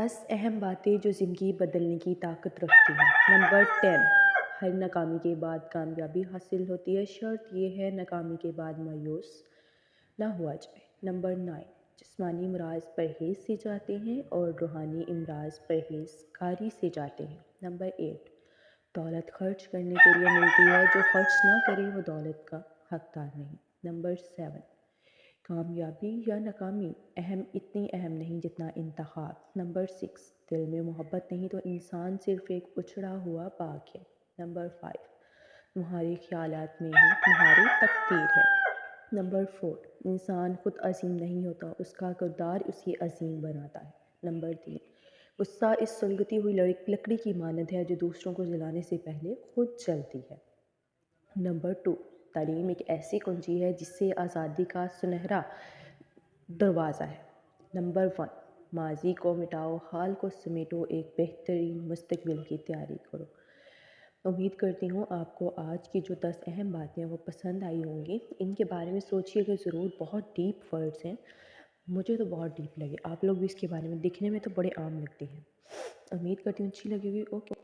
10 اہم باتیں جو زندگی بدلنے کی طاقت رکھتی ہیں۔ نمبر 10، ہر ناکامی کے بعد کامیابی حاصل ہوتی ہے، شرط یہ ہے ناکامی کے بعد مایوس نہ ہوا جائے۔ نمبر 9، جسمانی امراض پرہیز سے جاتے ہیں اور روحانی امراض پرہیزگاری سے جاتے ہیں۔ نمبر 8، دولت خرچ کرنے کے لیے ملتی ہے، جو خرچ نہ کرے وہ دولت کا حقدار نہیں۔ نمبر 7، کامیابی یا ناکامی اتنی اہم نہیں جتنا انتخاب۔ نمبر 6، دل میں محبت نہیں تو انسان صرف ایک اچھڑا ہوا باغ ہے۔ نمبر 5، تمہارے خیالات میں ہی تمہاری تقدیر ہے۔ نمبر 4، انسان خود عظیم نہیں ہوتا، اس کا کردار اسے عظیم بناتا ہے۔ نمبر 3، غصہ اس سلگتی ہوئی لکڑی کی مانند ہے جو دوسروں کو جلانے سے پہلے خود جلتی ہے۔ نمبر 2، تعلیم ایک ایسی کنجی ہے جس سے آزادی کا سنہرا دروازہ ہے۔ نمبر 1، ماضی کو مٹاؤ، حال کو سمیٹو، ایک بہترین مستقبل کی تیاری کرو۔ امید کرتی ہوں آپ کو آج کی جو 10 اہم باتیں ہیں وہ پسند آئی ہوں گی۔ ان کے بارے میں سوچیے گا ضرور، بہت ڈیپ ورڈز ہیں، مجھے تو بہت ڈیپ لگے، آپ لوگ بھی اس کے بارے میں، دکھنے میں تو بڑے عام لگتے ہیں۔ امید کرتی ہوں اچھی لگی ہوگی۔ اوکے۔